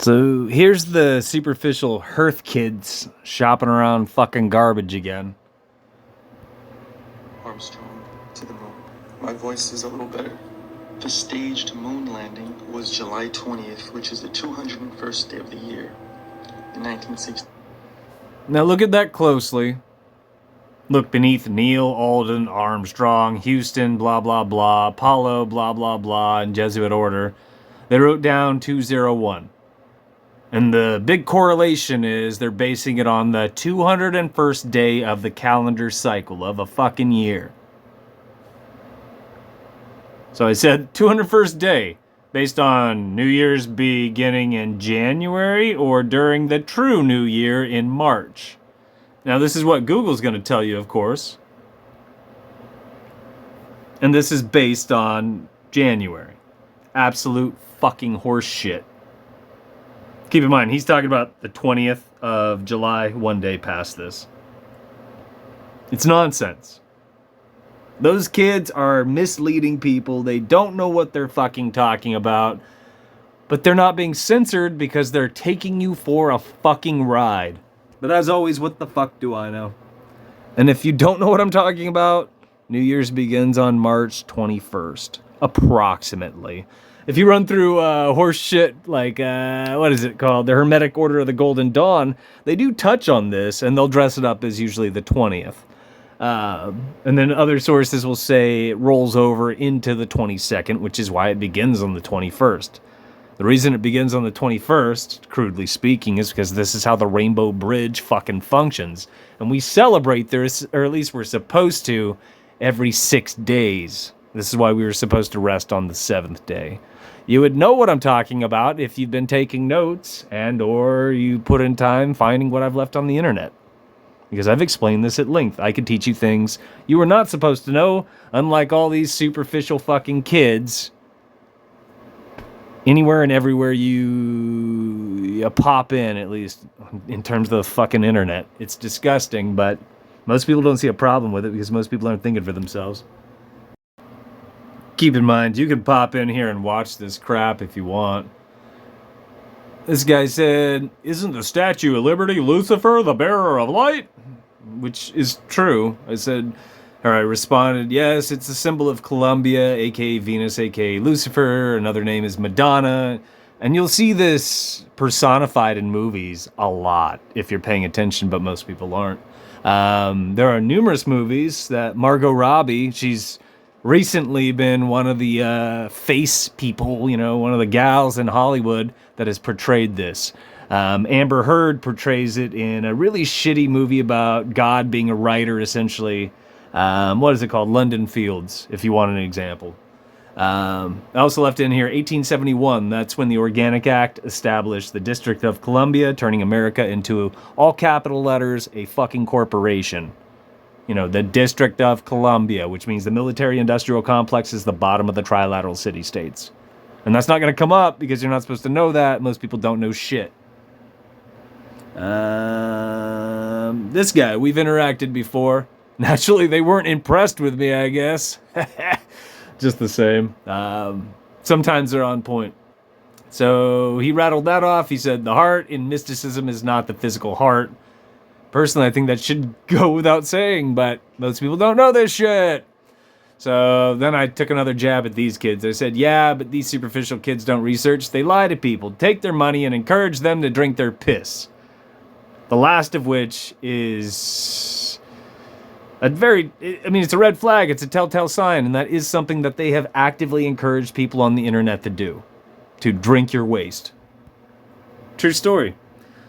So here's the superficial hearth kids shopping around fucking garbage again. Armstrong to the moon. My voice is a little better. The staged moon landing was July 20th, which is the 201st day of the year in 1960. Now look at that closely. Look beneath Neil, Alden, Armstrong, Houston, blah blah blah, Apollo, blah blah blah, in Jesuit order. They wrote down 201. And the big correlation is they're basing it on the 201st day of the calendar cycle of a fucking year. So I said 201st day based on New Year's beginning in January or during the true New Year in March. Now this is what Google's going to tell you, of course. And this is based on January. Absolute fucking horse shit. Keep in mind, he's talking about the 20th of July, one day past this. It's nonsense. Those kids are misleading people. They don't know what they're fucking talking about. But they're not being censored because they're taking you for a fucking ride. But as always, what the fuck do I know? And if you don't know what I'm talking about, New Year's begins on March 21st. Approximately. If you run through horse shit like, what is it called? The Hermetic Order of the Golden Dawn, they do touch on this, and they'll dress it up as usually the 20th. And then other sources will say it rolls over into the 22nd, which is why it begins on the 21st. The reason it begins on the 21st, crudely speaking, is because this is how the Rainbow Bridge fucking functions. And we celebrate this, or at least we're supposed to, every 6 days. This is why we were supposed to rest on the 7th day. You would know what I'm talking about if you've been taking notes and or you put in time finding what I've left on the internet. Because I've explained this at length. I can teach you things you were not supposed to know, unlike all these superficial fucking kids. Anywhere and everywhere you pop in, at least in terms of the fucking internet. It's disgusting, but most people don't see a problem with it because most people aren't thinking for themselves. Keep in mind, you can pop in here and watch this crap if you want. This guy said, "Isn't the Statue of Liberty Lucifer, the bearer of light?" Which is true. I responded, yes, it's a symbol of Columbia, aka Venus, aka Lucifer. Another name is Madonna. And you'll see this personified in movies a lot if you're paying attention, but most people aren't. There are numerous movies that Margot Robbie, she's recently been one of the face people, one of the gals in Hollywood that has portrayed this. Amber Heard portrays it in a really shitty movie about God being a writer, essentially. What is it called? London Fields, if you want an example. I also left in here 1871. That's when the Organic Act established the District of Columbia, turning America into, all capital letters, a fucking corporation. The District of Columbia, which means the military-industrial complex is the bottom of the trilateral city-states. And that's not going to come up because you're not supposed to know that. Most people don't know shit. This guy, we've interacted before. Naturally, they weren't impressed with me, I guess. Just the same. Sometimes they're on point. So he rattled that off. He said, the heart in mysticism is not the physical heart. Personally, I think that should go without saying, but most people don't know this shit. So then I took another jab at these kids. I said, yeah, but these superficial kids don't research. They lie to people, take their money, and encourage them to drink their piss. The last of which is it's a red flag. It's a telltale sign, and that is something that they have actively encouraged people on the internet to do. To drink your waste. True story.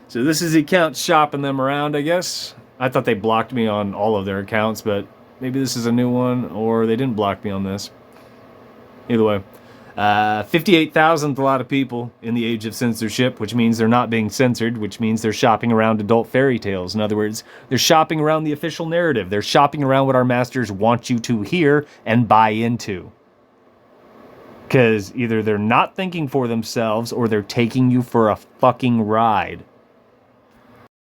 So this is the account shopping them around, I guess. I thought they blocked me on all of their accounts, but maybe this is a new one, or they didn't block me on this. Either way. 58,000 a lot of people in the age of censorship, which means they're not being censored, which means they're shopping around adult fairy tales. In other words, they're shopping around the official narrative. They're shopping around what our masters want you to hear and buy into. Because either they're not thinking for themselves or they're taking you for a fucking ride.